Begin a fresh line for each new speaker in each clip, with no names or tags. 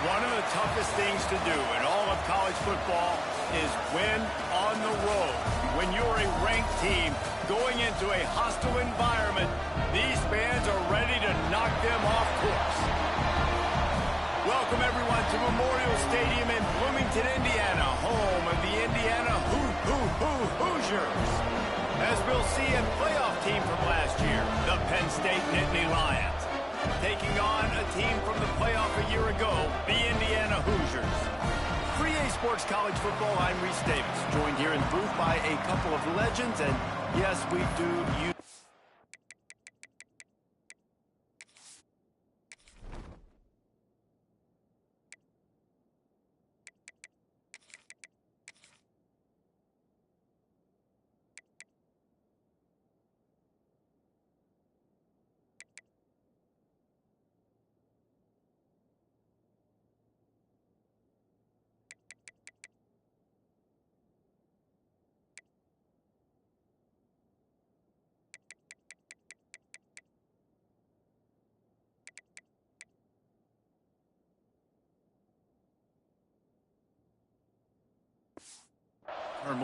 One of the toughest things to do in all of college football is win on the road. When you're a ranked team going into a hostile environment, these fans are ready to knock them off course. Welcome, everyone, to Memorial Stadium in Bloomington, Indiana, home of the Indiana Hoosiers. As we'll see, a playoff team from last year, the Penn State Nittany Lions, taking on a team from the playoff a year ago, the Indiana Hoosiers. For EA Sports College Football, I'm Reese Davis, joined here in the booth by a couple of legends, and yes, we do use...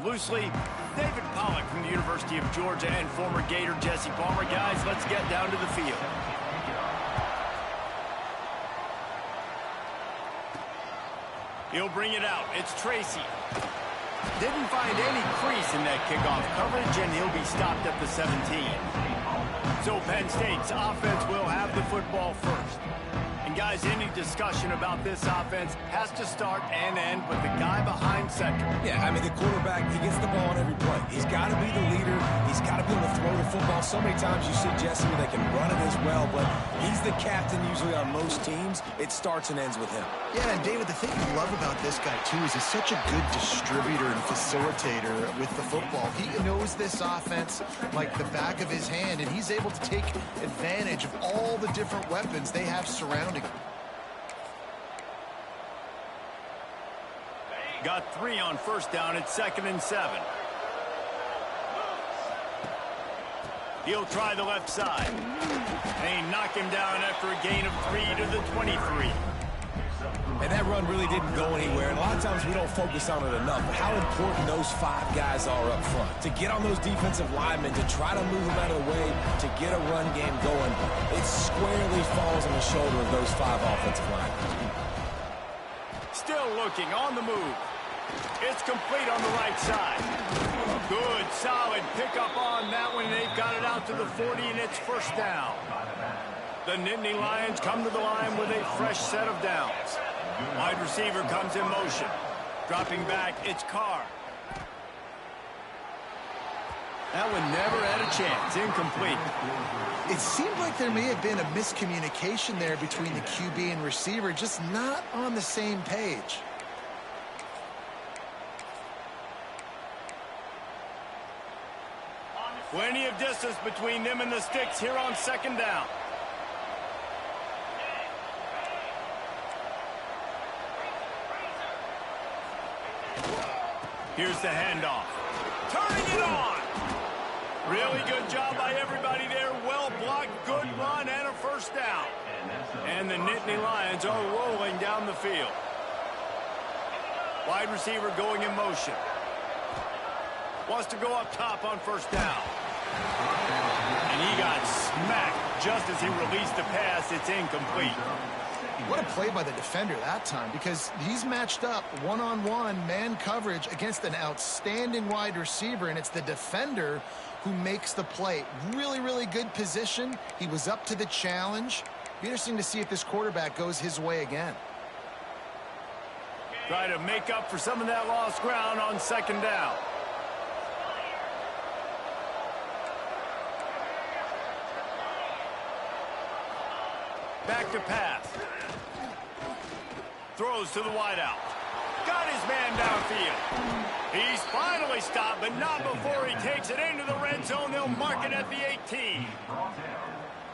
Loosely, David Pollack from the University of Georgia and former Gator Jesse Palmer. Guys, let's get down to the field. He'll bring it out. It's Tracy. Didn't find any crease in that kickoff coverage, and he'll be stopped at the 17. So Penn State's offense will have the football first. And guys, any discussion about this offense has to start and end with the guy behind center.
Yeah, I mean, the quarterback, he gets the ball on every play. He's got to be the leader. He's got to be able to throw the football. So many times you see Jesse where they can run it as well, but he's the captain usually on most teams. It starts and ends with him.
Yeah, and David, the thing I love about this guy, too, is he's such a good distributor and facilitator with the football. He knows this offense like the back of his hand, and he's able to take advantage of all the different weapons they have surrounding him.
Got 3 on first down at 2nd and 7. He'll try the left side. They knock him down after a gain of 3 to the 23.
And that run really didn't go anywhere. And a lot of times we don't focus on it enough. But how important those 5 guys are up front. To get on those defensive linemen, to try to move them out of the way, to get a run game going, it squarely falls on the shoulder of those 5 offensive linemen.
Still looking on the move. It's complete on the right side. Good, solid pickup on that one. They've got it out to the 40, and it's first down. The Nittany Lions come to the line with a fresh set of downs. Wide receiver comes in motion. Dropping back, it's Carr. That one never had a chance. Incomplete.
It seemed like there may have been a miscommunication there between the QB and receiver, just not on the same page.
Plenty of distance between them and the sticks here on 2nd down. Here's the handoff. Turning it on. Really good job by everybody there. Well blocked, good run, and a first down. And the Nittany Lions are rolling down the field. Wide receiver going in motion. Wants to go up top on first down. And he got smacked just as he released the pass. It's incomplete.
What a play by the defender that time, because he's matched up one-on-one man coverage against an outstanding wide receiver, and it's the defender who makes the play. Really, really good position. He was up to the challenge. Be interesting to see if this quarterback goes his way again.
Try to make up for some of that lost ground on 2nd down. Back to pass. Throws to the wideout. Got his man downfield. He's finally stopped, but not before he takes it into the red zone. They'll mark it at the 18.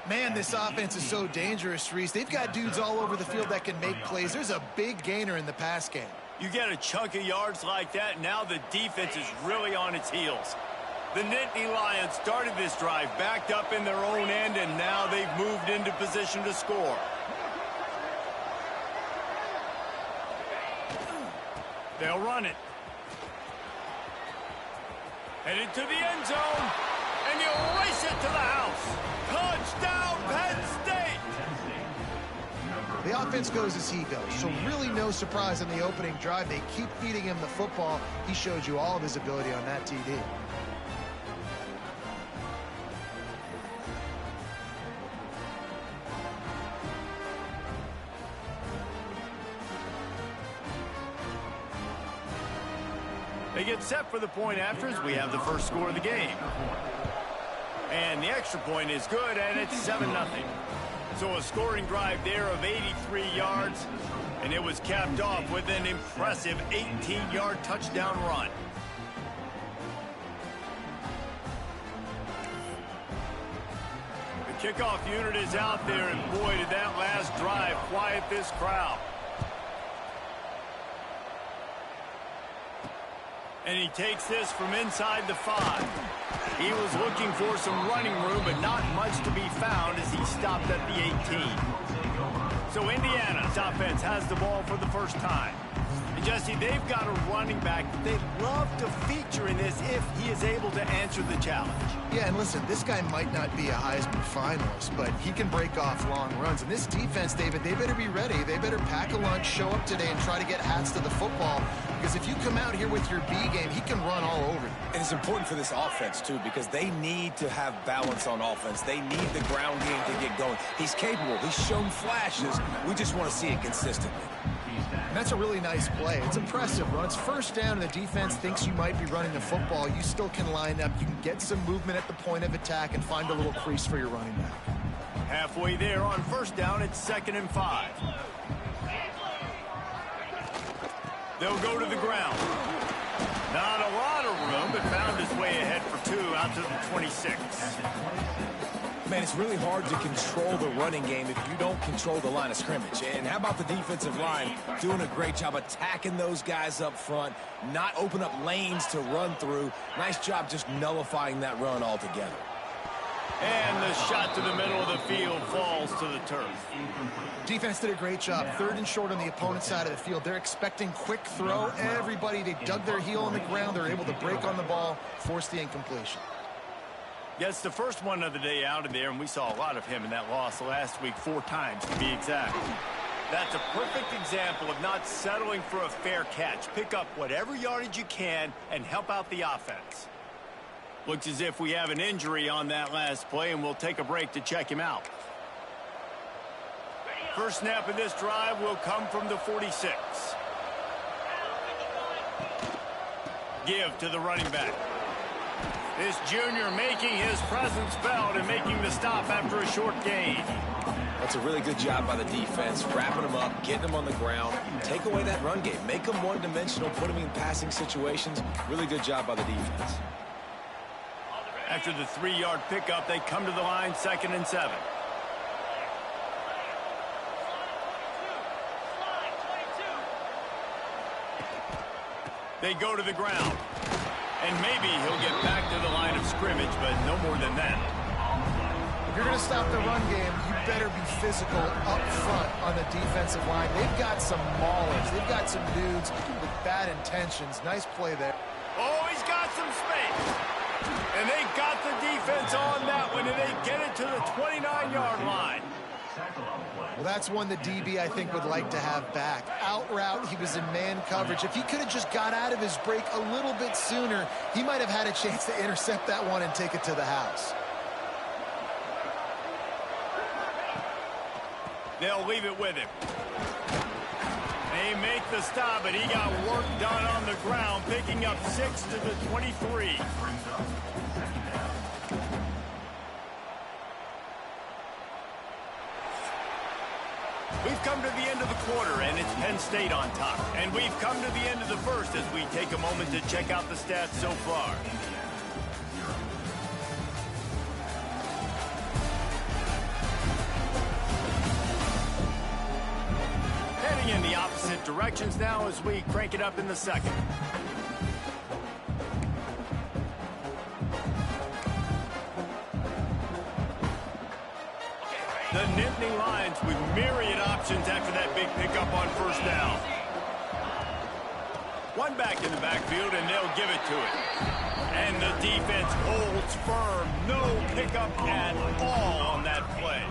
Man, this offense is so dangerous, Reese. They've got dudes all over the field that can make plays. There's a big gainer in the pass game.
You get a chunk of yards like that, now the defense is really on its heels. The Nittany Lions started this drive backed up in their own end, and now they've moved into position to score. They'll run it. Headed to the end zone. And he'll race it to the house. Touchdown, Penn State!
The offense goes as he goes, so really no surprise on the opening drive. They keep feeding him the football. He showed you all of his ability on that TD.
They get set for the point after as we have the first score of the game. And the extra point is good, and it's 7-0. So a scoring drive there of 83 yards, and it was capped off with an impressive 18-yard touchdown run. The kickoff unit is out there, and boy, did that last drive quiet this crowd. And he takes this from inside the 5. He was looking for some running room, but not much to be found as he stopped at the 18. So Indiana's offense has the ball for the first time. And Jesse, they've got a running back that they'd love to feature in this if he is able to answer the challenge.
Yeah, and listen, this guy might not be a Heisman finalist, but he can break off long runs. And this defense, David, they better be ready. They better pack a lunch, show up today, and try to get hats to the football. Because if you come out here with your B game, he can run all over you.
And it's important for this offense, too, because they need to have balance on offense. They need the ground game to get going. He's capable. He's shown flashes. We just want to see it consistently.
And that's a really nice play. It's impressive. When it's first down and the defense thinks you might be running the football, you still can line up. You can get some movement at the point of attack and find a little crease for your running back.
Halfway there on first down, it's 2nd and 5. They'll go to the ground. Not a lot of room, but found his way ahead for 2 out to the 26.
Man, it's really hard to control the running game if you don't control the line of scrimmage. And how about the defensive line doing a great job attacking those guys up front, not open up lanes to run through. Nice job just nullifying that run altogether.
And the shot to the middle of the field falls to the turf.
Defense did a great job. 3rd and short on the opponent's side of the field. They're expecting quick throw. Everybody, they dug their heel on the ground. They're able to break on the ball, force the incompletion.
Yes, the first one of the day out of there, and we saw a lot of him in that loss last week, 4 times to be exact. That's a perfect example of not settling for a fair catch. Pick up whatever yardage you can and help out the offense. Looks as if we have an injury on that last play, and we'll take a break to check him out. First snap of this drive will come from the 46. Give to the running back. This junior making his presence felt and making the stop after a short gain.
That's a really good job by the defense, wrapping them up, getting them on the ground. Take away that run game. Make them one-dimensional, put them in passing situations. Really good job by the defense.
After the 3-yard pickup, they come to the line, 2nd and 7. They go to the ground. And maybe he'll get back to the line of scrimmage, but no more than that.
If you're going to stop the run game, you better be physical up front on the defensive line. They've got some maulers. They've got some dudes with bad intentions. Nice play there.
Oh, he's got some space. And they got the defense on that one, and they get it to the 29-yard line.
Well, that's one the DB, I think, would like to have back. Out route, he was in man coverage. If he could have just got out of his break a little bit sooner, he might have had a chance to intercept that one and take it to the house.
They'll leave it with him. They make the stop, but he got work done on the ground, picking up 6 to the 23. We've come to the end of the quarter, and it's Penn State on top. And we've come to the end of the first as we take a moment to check out the stats so far. Heading in the opposite directions now as we crank it up in the second. The Nittany Lions with myriad options after that big pickup on first down. One back in the backfield, and they'll give it to it. And the defense holds firm. No pickup at all on that play.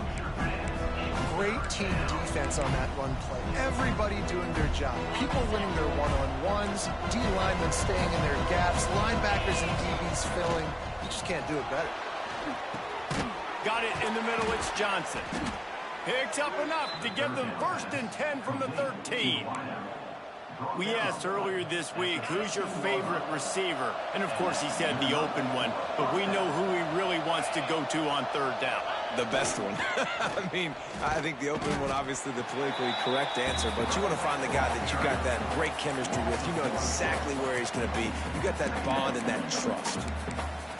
Great team defense on that run play. Everybody doing their job. People winning their one-on-ones, D linemen staying in their gaps, linebackers and DBs filling. You just can't do it better.
Got it in the middle. It's Johnson. Picks up enough to give them 1st and 10 from the 13. We asked earlier this week, who's your favorite receiver? And, of course, he said the open one. But we know who he really wants to go to on 3rd down.
The best one. I think the open one, obviously the politically correct answer, but you want to find the guy that you got that great chemistry with. You know exactly where he's going to be. You got that bond and that trust.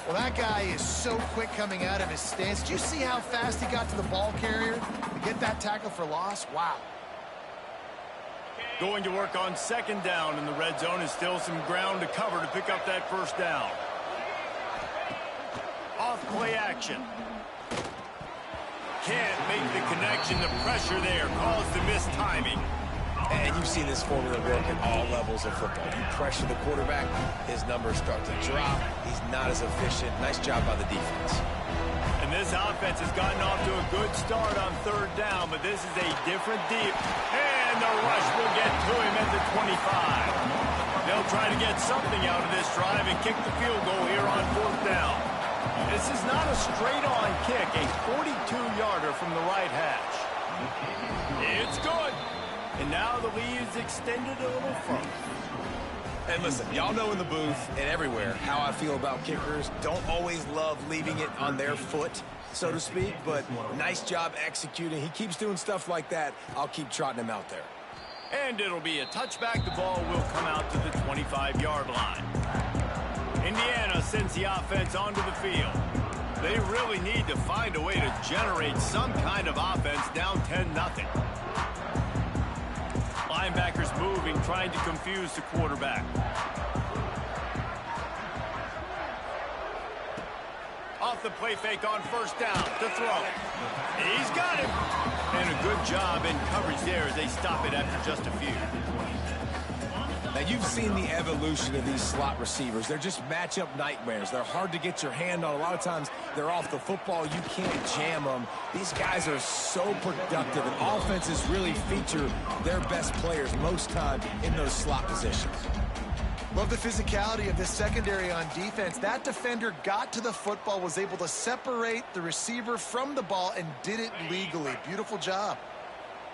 Well, that guy is so quick coming out of his stance. Did you see how fast he got to the ball carrier to get that tackle for loss? Wow.
Going to work on 2nd down, and the red zone is still some ground to cover to pick up that 1st down. Off play action. Can't make the connection. The pressure there caused the missed timing.
And you've seen this formula work at all levels of football. You pressure the quarterback, his numbers start to drop. He's not as efficient. Nice job by the defense.
And this offense has gotten off to a good start on 3rd down, but this is a different deal. And the rush will get to him at the 25. They'll try to get something out of this drive and kick the field goal here on 4th down. This is not a straight-on kick, a 42-yarder from the right hash. It's good. And now the lead is extended a little further.
And listen, y'all know in the booth and everywhere how I feel about kickers. Don't always love leaving it on their foot, so to speak, but nice job executing. He keeps doing stuff like that. I'll keep trotting him out there.
And it'll be a touchback. The ball will come out to the 25-yard line. Indiana sends the offense onto the field. They really need to find a way to generate some kind of offense down 10-0. Linebackers moving, trying to confuse the quarterback. Off the play fake on 1st down to throw. He's got it. And a good job in coverage there as they stop it after just a few.
Now, you've seen the evolution of these slot receivers. They're just matchup nightmares. They're hard to get your hand on. A lot of times, they're off the football. You can't jam them. These guys are so productive, and offenses really feature their best players most time in those slot positions.
Love the physicality of this secondary on defense. That defender got to the football, was able to separate the receiver from the ball, and did it legally. Beautiful job.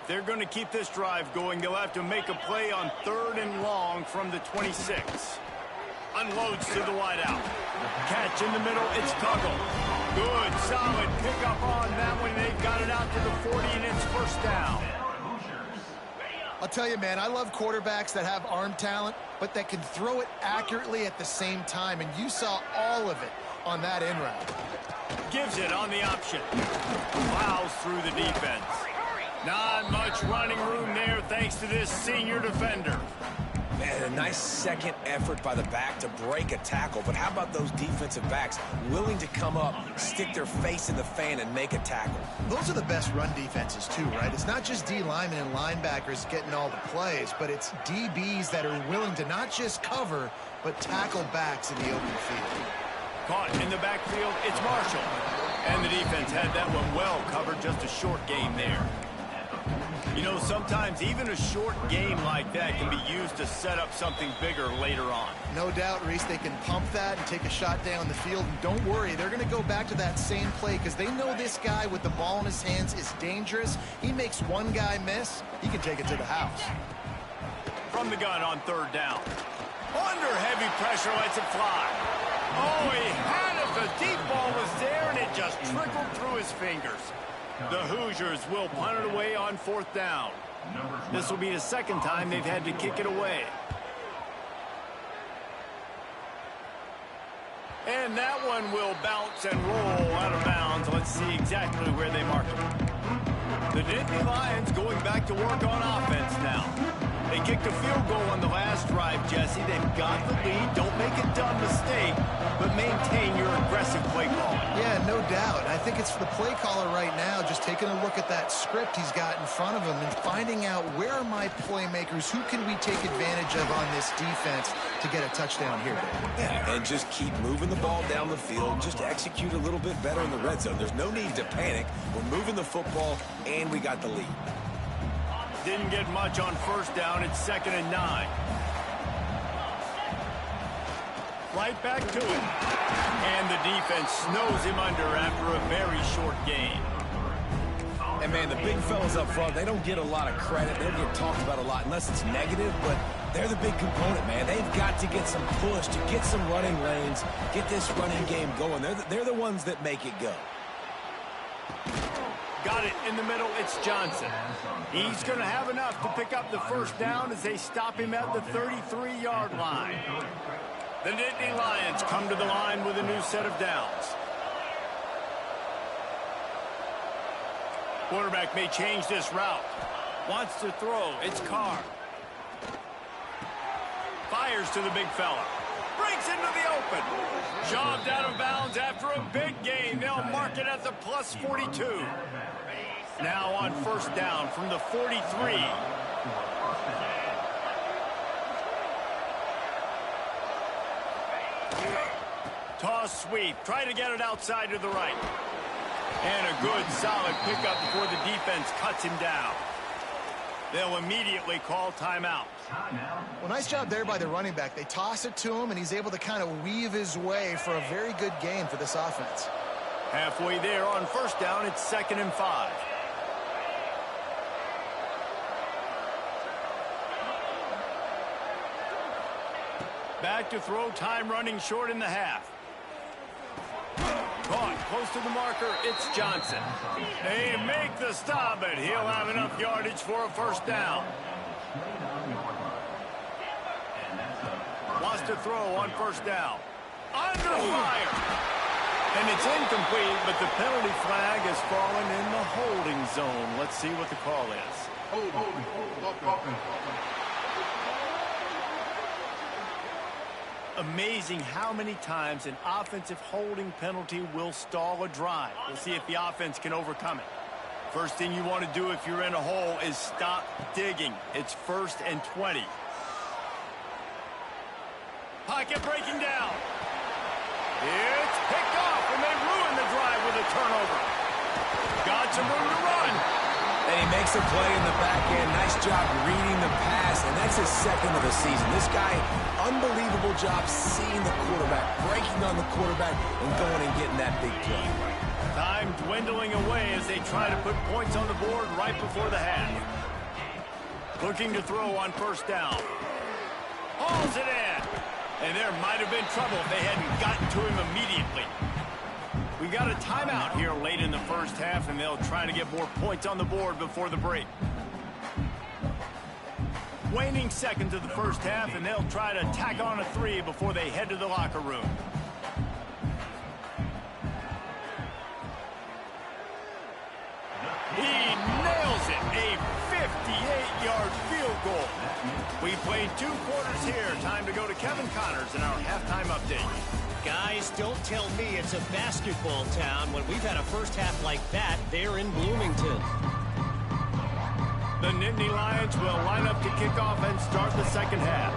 They're going to keep this drive going. They'll have to make a play on 3rd and long from the 26. Unloads to the wideout. Catch in the middle. It's Tuggle. Good, solid pickup on that one. They've got it out to the 40, and it's 1st down.
I'll tell you, man, I love quarterbacks that have arm talent, but that can throw it accurately at the same time, and you saw all of it on that in route.
Gives it on the option. Plows through the defense. Not much running room there thanks to this senior defender.
Man, a nice second effort by the back to break a tackle. But how about those defensive backs willing to come up, stick their face in the fan, and make a tackle?
Those are the best run defenses, too, right? It's not just D linemen and linebackers getting all the plays, but it's DBs that are willing to not just cover, but tackle backs in the open field.
Caught in the backfield, it's Marshall. And the defense had that one well covered, just a short game there. You know, sometimes even a short game like that can be used to set up something bigger later on.
No doubt, Reese, they can pump that and take a shot down the field. And don't worry, they're going to go back to that same play because they know this guy with the ball in his hands is dangerous. He makes one guy miss, he can take it to the house.
From the gun on 3rd down. Under heavy pressure, lets it fly. Oh, he had it. The deep ball was there, and it just trickled through his fingers. The Hoosiers will punt it away on 4th down. This will be the 2nd time they've had to kick it away. And that one will bounce and roll out of bounds. Let's see exactly where they mark it. The Nittany Lions going back to work on offense now. They kicked a field goal on the last drive, Jesse. They've got the lead. Don't make a dumb mistake, but maintain your aggressive play calling.
Yeah, no No doubt. I think it's the play caller right now just taking a look at that script he's got in front of him and finding out where are my playmakers, who can we take advantage of on this defense to get a touchdown here, Dave.
Yeah, and just keep moving the ball down the field. Just execute a little bit better in the red zone. There's no need to panic. We're moving the football, and we got the lead.
Didn't get much on first down. It's 2nd and 9. Right back to it. And the defense snows him under after a very short gain.
And, man, the big fellas up front, they don't get a lot of credit. They don't get talked about a lot unless it's negative, but they're the big component, man. They've got to get some push, to get some running lanes, get this running game going. They're the ones that make it go.
Got it in the middle. It's Johnson. He's going to have enough to pick up the first down as they stop him at the 33-yard line. The Nittany Lions come to the line with a new set of downs. Quarterback may change this route. Wants to throw. It's Carr. Fires to the big fella. Breaks into the open. Shoved out of bounds after a big gain. They'll mark it at the plus 42. Now on first down from the 43. Toss sweep. Try to get it outside to the right. And a good, solid pickup before the defense cuts him down. They'll immediately call timeout.
Well, nice job there by the running back. They toss it to him, and he's able to kind of weave his way for a very good gain for this offense.
Halfway there on first down, it's 2nd and 5. Back to throw, time running short in the half. Caught close to the marker, it's Johnson. They make the stop, but he'll have enough yardage for a first down. Wants to throw on first down. Under fire. And it's incomplete, but the penalty flag has fallen in the holding zone. Let's see what the call is. Amazing how many times an offensive holding penalty will stall a drive. We'll see if the offense can overcome it. First thing you want to do if you're in a hole is stop digging. It's 1st and 20. Pocket breaking down. It's picked off, and they ruin the drive with a turnover. Got some room to run.
And he makes a play in the back end. Nice job reading the pass, and that's his 2nd of the season. This guy, unbelievable job seeing the quarterback, breaking on the quarterback, and going and getting that big play.
Time dwindling away as they try to put points on the board right before the half. Looking to throw on first down. Hauls it in. And there might have been trouble if they hadn't gotten to him immediately. We got a timeout here late in the first half, and they'll try to get more points on the board before the break. Waning seconds of the first half, and they'll try to tack on a 3 before they head to the locker room. He nails it, a 58-yard field goal. We played 2 quarters here. Time to go to Kevin Connors in our halftime update.
Guys, don't tell me it's a basketball town when we've had a first half like that there in Bloomington.
The Nittany Lions will line up to kick off and start the second half.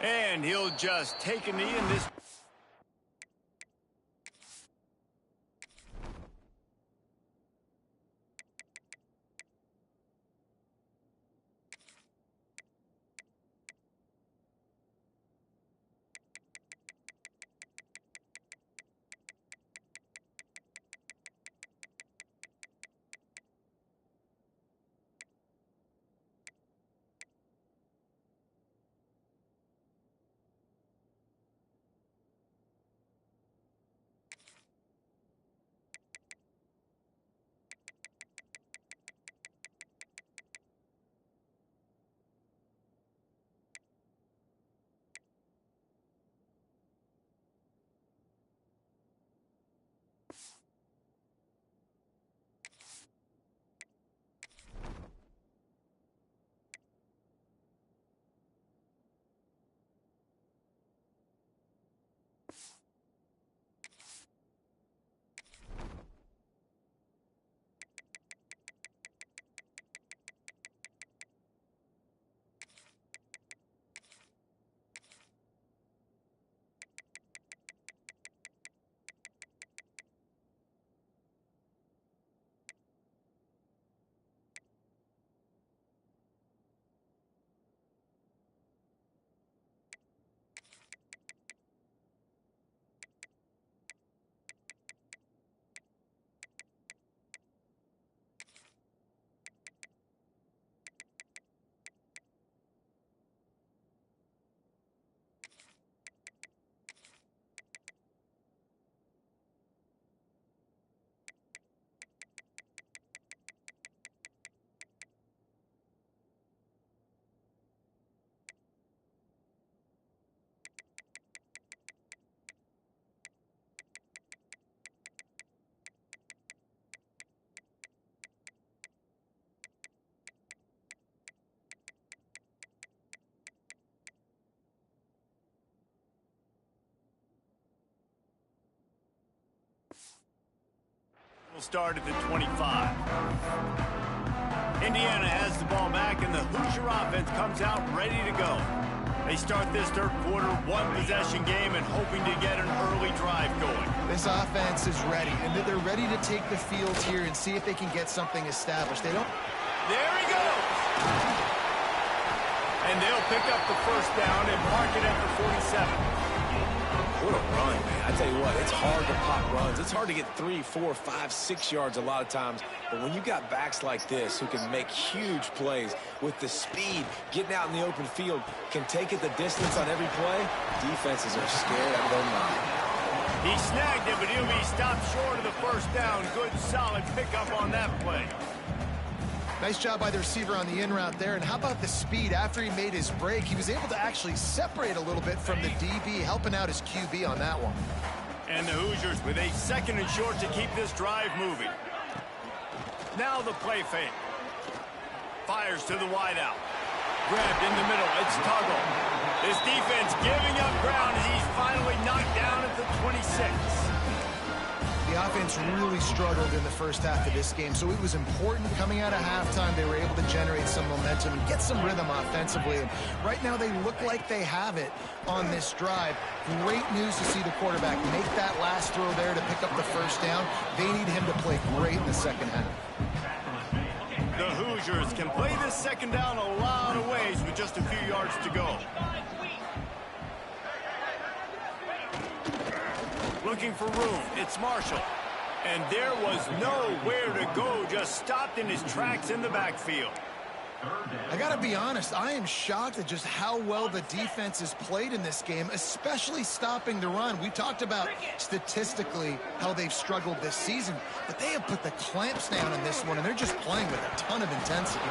And he'll just take a knee in this. Will start at the 25. Indiana has the ball back, and the Hoosier offense comes out ready to go. They start this third quarter one-possession game and hoping to get an early drive going.
This offense is ready, and they're ready to take the field here and see if they can get something established. They don't.
There he goes! And they'll pick up the first down and mark it at the 47.
What a run, man. I tell you what, it's hard to pop runs. It's hard to get 3, 4, 5, 6 yards a lot of times. But when you got backs like this who can make huge plays with the speed, getting out in the open field, can take it the distance on every play, defenses are scared out of their mind.
He snagged it, but he'll be stopped short of the first down. Good, solid pickup on that play.
Nice job by the receiver on the in route there. And how about the speed after he made his break? He was able to actually separate a little bit from the DB, helping out his QB on that one.
And the Hoosiers with a second and short to keep this drive moving. Now the play fake. Fires to the wideout. Grabbed in the middle. It's Tuggle. This defense giving up ground as he's finally knocked down at the 26.
The offense really struggled in the first half of this game, so it was important coming out of halftime. They were able to generate some momentum and get some rhythm offensively. And right now they look like they have it on this drive. Great news to see the quarterback make that last throw there to pick up the first down. They need him to play great in the second half.
The Hoosiers can play this second down a lot of ways with just a few yards to go. Looking for room. It's Marshall. And there was nowhere to go. Just stopped in his tracks in the backfield.
I got to be honest, I am shocked at just how well the defense has played in this game, especially stopping the run. We talked about statistically how they've struggled this season, but they have put the clamps down in this one, and they're just playing with a ton of intensity.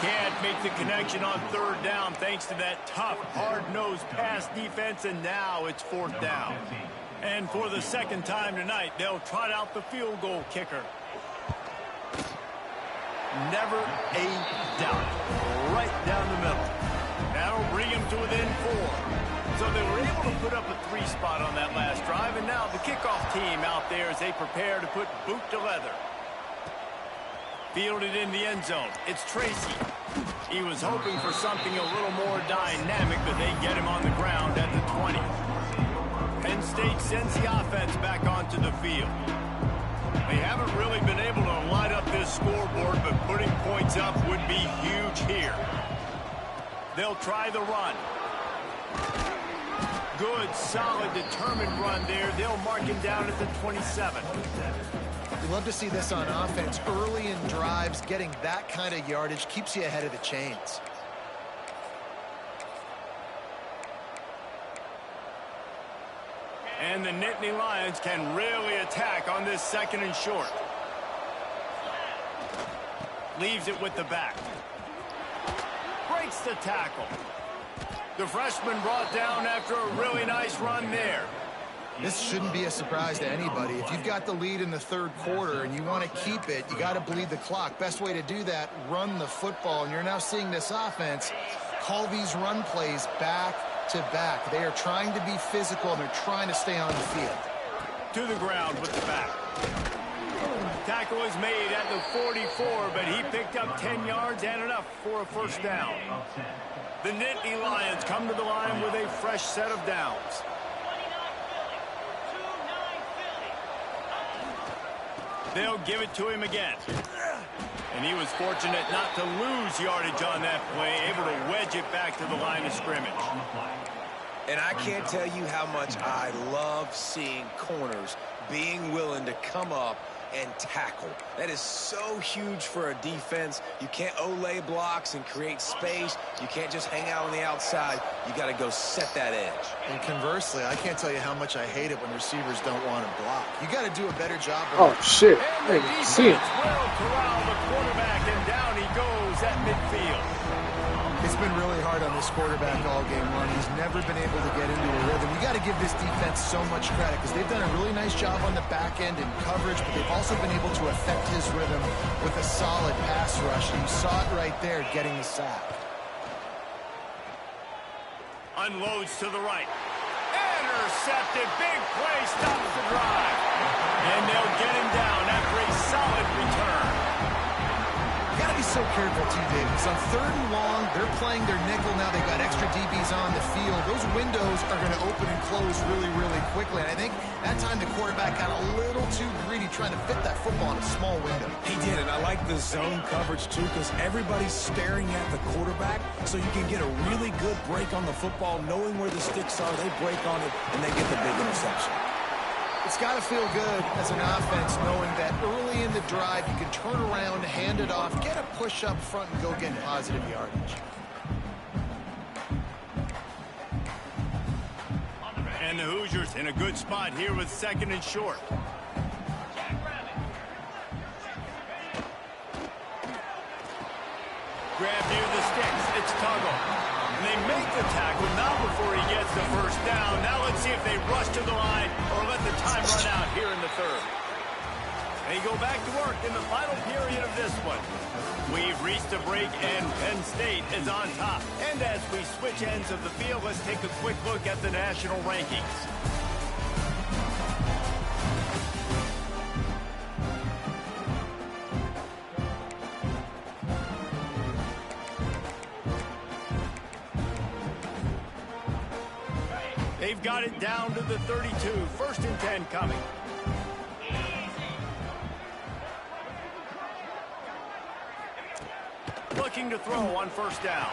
Can't make the connection on third down thanks to that tough, hard-nosed pass defense, and now it's fourth down. And for the second time tonight, they'll trot out the field goal kicker. Never a doubt. Right down the middle. That'll bring him to within 4. So they were able to put up a 3 spot on that last drive, and now the kickoff team out there as they prepare to put boot to leather. Fielded in the end zone. It's Tracy. He was hoping for something a little more dynamic, but they get him on the ground at the 20. Penn State sends the offense back onto the field. They haven't really been able to light up this scoreboard, but putting points up would be huge here. They'll try the run. Good, solid, determined run there. They'll mark him down at the 27.
We love to see this on offense. Early in drives, getting that kind of yardage keeps you ahead of the chains.
And the Nittany Lions can really attack on this second and short. Leaves it with the back. Breaks the tackle. The freshman brought down after a really nice run there.
This shouldn't be a surprise to anybody. If you've got the lead in the third quarter and you want to keep it, you got to bleed the clock. Best way to do that, run the football. And you're now seeing this offense call these run plays back to back. They are trying to be physical, and they're trying to stay on the field.
To the ground with the back. Tackle is made at the 44, but he picked up 10 yards and enough for a first down. The Nittany Lions come to the line with a fresh set of downs. They'll give it to him again. And he was fortunate not to lose yardage on that play, able to wedge it back to the line of scrimmage.
And I can't tell you how much I love seeing corners being willing to come up and tackle. That is so huge for a defense. You can't olay blocks and create space. You can't just hang out on the outside. You got to go set that edge.
And conversely, I can't tell you how much I hate it when receivers don't want to block. You got to do a better job of
Oh, shit. Hey, see it.
Will corral the quarterback, and down he goes at midfield.
It's been really hard on this quarterback all game long. He's never been able to get into a rhythm. You got to give this defense so much credit because they've done a really nice job on the back end in coverage, but they've also been able to affect his rhythm with a solid pass rush. And you saw it right there getting the sack.
Unloads to the right. intercepted. Big play stops the drive. And they'll get him down after a solid return.
You got to be so careful, T. Davis. On 3rd and long, they're playing their nickel now. They've got extra DBs on the field. Those windows are going to open and close really, really quickly. And I think that time the quarterback got a little too greedy trying to fit that football in a small window.
He did, and I like the zone coverage, too, because everybody's staring at the quarterback, so you can get a really good break on the football, knowing where the sticks are. They break on it, and they get the big interception.
It's got to feel good as an offense knowing that early in the drive you can turn around, hand it off, get a push up front, and go get positive yardage.
And the Hoosiers in a good spot here with 2nd and short. Grab near the sticks. It's Tuggle. And they make the tackle now before he gets the first down. Now let's see if they rush to the line or let the time run out here in the 3rd. They go back to work in the final period of this one. We've reached a break and Penn State is on top. And as we switch ends of the field, let's take a quick look at the national rankings. They've got it down to the 32. 1st and 10 coming. Looking to throw on 1st down.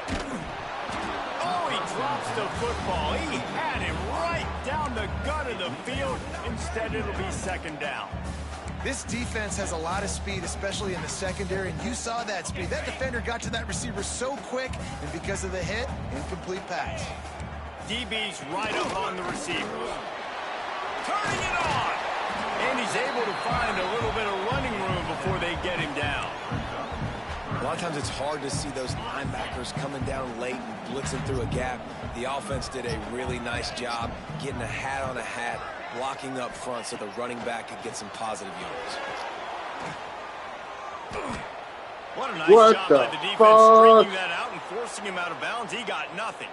Oh, he drops the football. He had him right down the gut of the field. Instead, it'll be 2nd down.
This defense has a lot of speed, especially in the secondary, and you saw that speed. That defender got to that receiver so quick, and because of the hit, incomplete pass.
DB's right up on the receiver. Turning it on. And he's able to find a little bit of running room before they get him down.
A lot of times it's hard to see those linebackers coming down late and blitzing through a gap. The offense did a really nice job getting a hat on a hat, blocking up front so the running back could get some positive yards.
What a nice job by the defense straightening that out and forcing him out of bounds. He got nothing.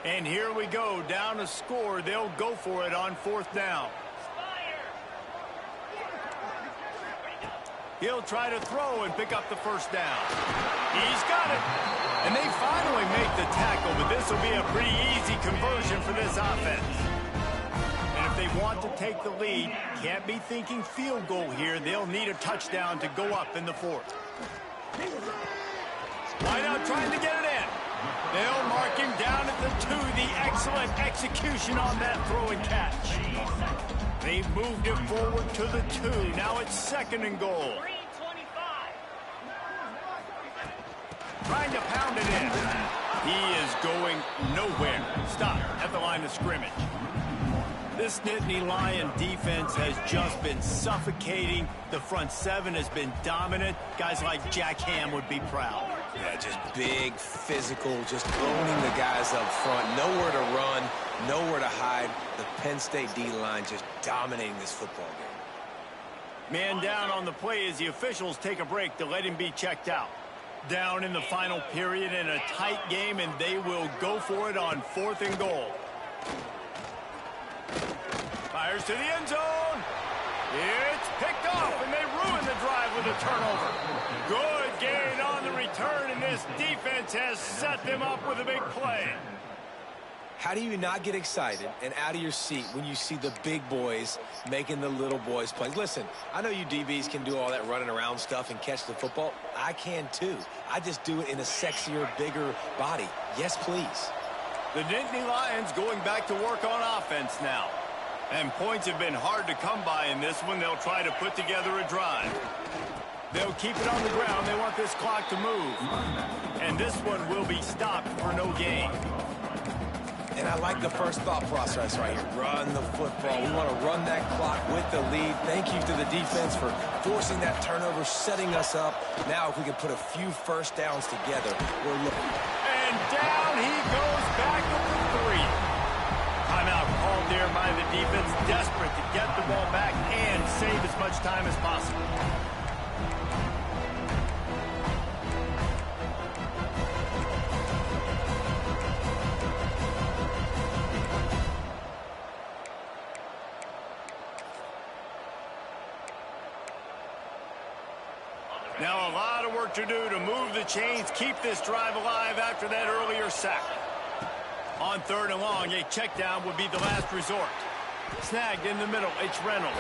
And here we go, down a score. They'll go for it on 4th down. He'll try to throw and pick up the 1st down. He's got it. And they finally make the tackle, but this will be a pretty easy conversion for this offense. And if they want to take the lead, can't be thinking field goal here. They'll need a touchdown to go up in the 4th. Wide out trying to get it in. They'll mark him down at the 2. The excellent execution on that throw and catch. They've moved it forward to the 2. Now it's 2nd and goal. Trying to pound it in. He is going nowhere. Stop at the line of scrimmage. This Nittany Lion defense has just been suffocating. The front 7 has been dominant. Guys like Jack Ham would be proud.
Yeah, just big, physical, just owning the guys up front. Nowhere to run, nowhere to hide. The Penn State D-line just dominating this football game.
Man down on the play as the officials take a break to let him be checked out. Down in the final period in a tight game, and they will go for it on 4th and goal. Fires to the end zone. It's picked off, and they ruin the drive with a turnover. Good gain on the return, and this defense has set them up with a big play.
How do you not get excited and out of your seat when you see the big boys making the little boys plays? Listen, I know you DBs can do all that running around stuff and catch the football. I can too. I just do it in a sexier, bigger body. Yes, please.
The Nittany Lions going back to work on offense now. And points have been hard to come by in this one. They'll try to put together a drive. They'll keep it on the ground. They want this clock to move. And this one will be stopped for no gain.
And I like the first thought process right here. Run the football. We want to run that clock with the lead. Thank you to the defense for forcing that turnover, setting us up. Now if we can put a few first downs together, we're looking.
And down he goes back at the 3. Timeout called there by the defense, desperate to get the ball back and save as much time as possible. Now a lot of work to do to move the chains, keep this drive alive after that earlier sack. On 3rd and long, a check down would be the last resort. Snagged in the middle, it's Reynolds.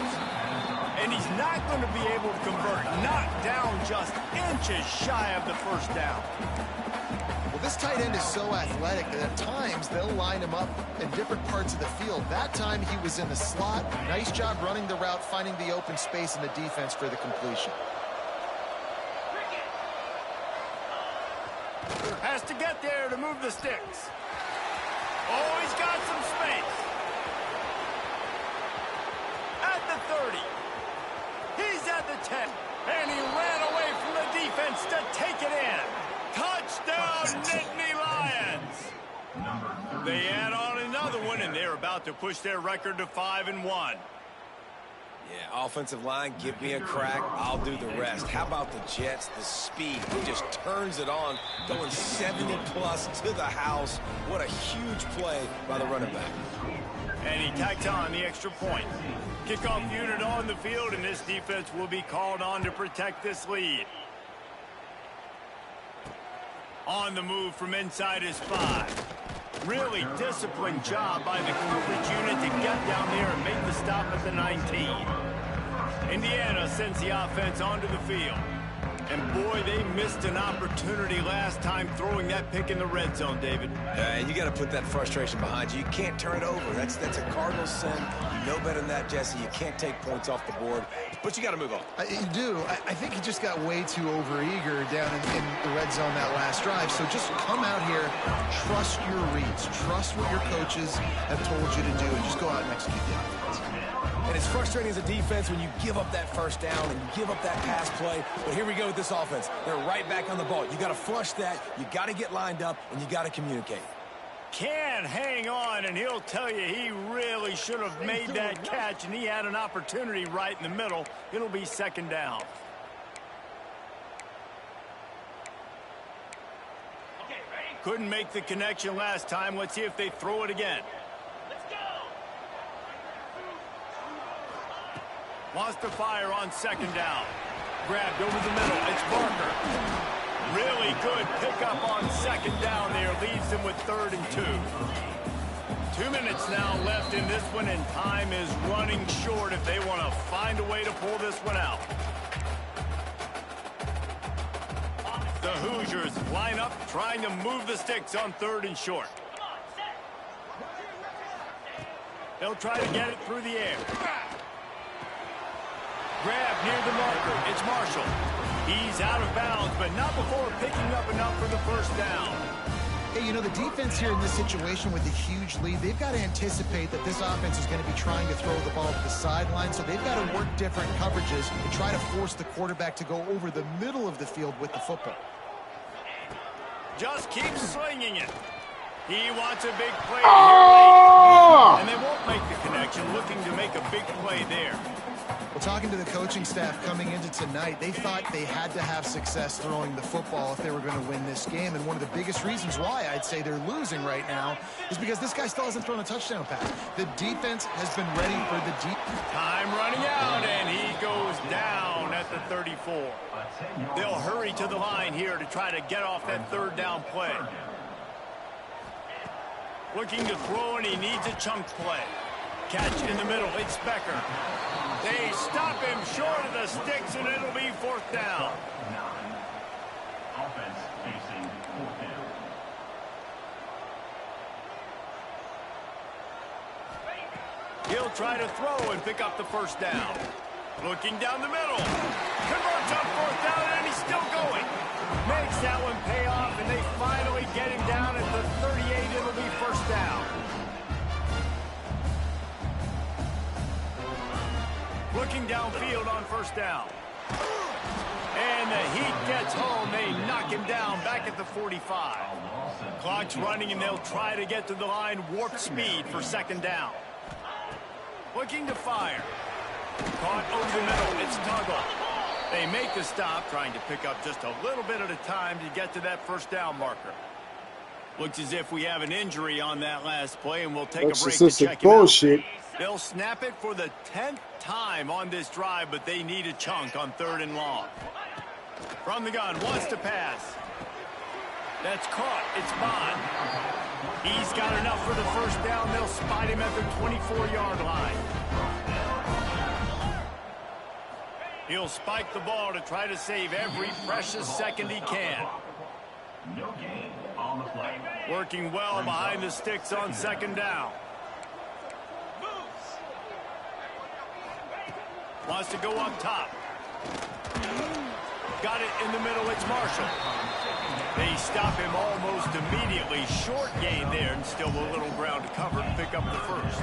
And he's not going to be able to convert. Knocked down just inches shy of the first down.
Well, this tight end is so athletic that at times they'll line him up in different parts of the field. That time he was in the slot. Nice job running the route, finding the open space in the defense for the completion.
Has to get there to move the sticks. Oh, he's got some space. At the 30. He's at the 10. And he ran away from the defense to take it in. Touchdown, Nittany Lions. They add on another one, and they're about to push their record to 5-1.
Yeah, offensive line, give me a crack. I'll do the rest. How about the Jets? The speed. He just turns it on, going 70-plus to the house. What a huge play by the running back.
And he tacks on the extra point. Kickoff unit on the field, and this defense will be called on to protect this lead. On the move from inside his 5. Really disciplined job by the coverage unit to get down there and make the stop at the 19. Indiana sends the offense onto the field. And boy, they missed an opportunity last time throwing that pick in the red zone, David.
And you got to put that frustration behind you. You can't turn it over. That's a cardinal sin. You know better than that, Jesse. You can't take points off the board, but you got to move on.
You do. I think he just got way too overeager down in the red zone that last drive. So just come out here, trust your reads, trust what your coaches have told you to do, and just go out and execute the offense.
And it's frustrating as a defense when you give up that first down and you give up that pass play. But here we go with this offense. They're right back on the ball. You got to flush that. You got to get lined up, and you got to communicate.
Can hang on, and he'll tell you he really should have made that catch, and he had an opportunity right in the middle. It'll be 2nd down. Couldn't make the connection last time. Let's see if they throw it again. Wants to fire on 2nd down. Grabbed over the middle. It's Barker. Really good pickup on 2nd down there. Leaves them with 3rd and 2. 2 minutes now left in this one, and time is running short if they want to find a way to pull this one out. The Hoosiers line up, trying to move the sticks on 3rd and short. They'll try to get it through the air. Grab near the marker. It's Marshall. He's out of bounds, but not before picking up enough for the 1st down.
Hey, you know, the defense here in this situation with a huge lead, they've got to anticipate that this offense is going to be trying to throw the ball to the sideline, so they've got to work different coverages to try to force the quarterback to go over the middle of the field with the football.
Just keep slinging it. He wants a big play here late. And they won't make the connection, looking to make a big play there.
Well, talking to the coaching staff coming into tonight, they thought they had to have success throwing the football if they were going to win this game. And one of the biggest reasons why I'd say they're losing right now is because this guy still hasn't thrown a touchdown pass. The defense has been ready for the deep.
Time running out, and he goes down at the 34. They'll hurry to the line here to try to get off that 3rd down play. Looking to throw, and he needs a chunk play. Catch in the middle. It's Becker. They stop him short of the sticks, and it'll be 4th down.
Offense facing 4th down.
He'll try to throw and pick up the 1st down. Looking down the middle. Converts on 4th down, and he's still going. Makes that one pay off, and they finally get him down at the 38. It'll be 1st down. Looking downfield on 1st down. And the Heat gets home. They knock him down back at the 45. Clock's running, and they'll try to get to the line. Warp speed for 2nd down. Looking to fire. Caught over the middle. It's Tuggle. They make the stop, trying to pick up just a little bit at a time to get to that 1st down marker. Looks as if we have an injury on that last play, and we'll take a break to check him out. They'll snap it for the 10th time on this drive, but they need a chunk on 3rd and long. From the gun, wants to pass. That's caught. It's Bond. He's got enough for the first down. They'll spot him at the 24-yard line. He'll spike the ball to try to save every precious second he can.
No gain on the play.
Working well behind the sticks on second down. Wants to go up top. Got it in the middle. It's Marshall. They stop him almost immediately. Short gain there, and still a little ground to cover to pick up the first.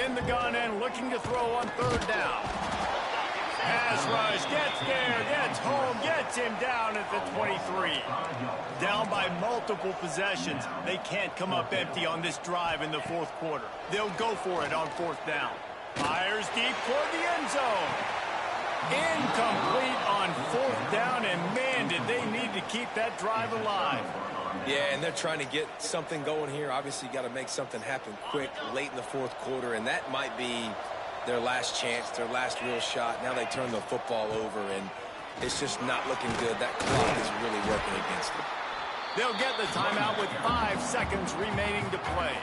In the gun and looking to throw on third down. Pass rush, gets there, gets home, gets him down at the 23. Down by multiple possessions. They can't come up empty on this drive in the fourth quarter. They'll go for it on fourth down. Fires deep toward the end zone. Incomplete on fourth down, and man, did they need to keep that drive alive.
Yeah, and they're trying to get something going here. Obviously, you got to make something happen quick late in the fourth quarter, and that might be their last chance, their last real shot. Now they turn the football over, and it's just not looking good. That clock is really working against them.
They'll get the timeout with 5 seconds remaining to play.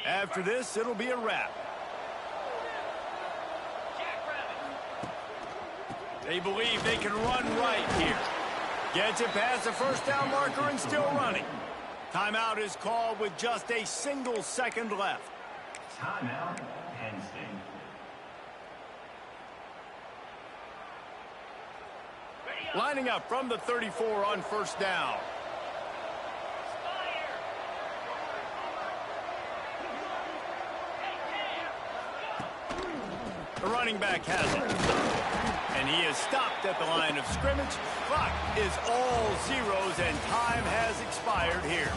After this, it'll be a wrap. They believe they can run right here. Gets it past the first down marker and still running. Timeout is called with just a single second left.
Timeout, Penn State.
Lining up from the 34 on first down. The running back has it. And he is stopped at the line of scrimmage. Clock is all zeros, and time has expired here.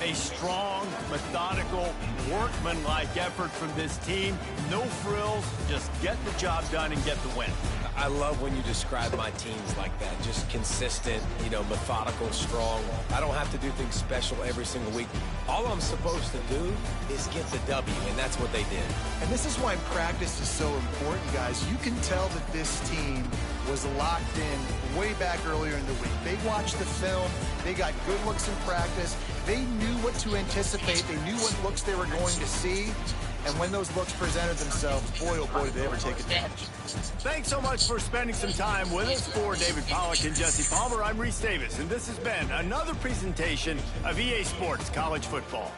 A strong, methodical, workmanlike effort from this team. No frills, just get the job done and get the win.
I love when you describe my teams like that. Just consistent, methodical, strong. I don't have to do things special every single week. All I'm supposed to do is get the W, and that's what they did.
And this is why practice is so important, guys. You can tell that this team was locked in way back earlier in the week. They watched the film. They got good looks in practice. They knew what to anticipate. They knew what looks they were going to see. And when those looks presented themselves, boy, oh boy, did they ever take advantage.
Thanks so much for spending some time with us. For David Pollack and Jesse Palmer, I'm Reese Davis, and this has been another presentation of EA Sports College Football.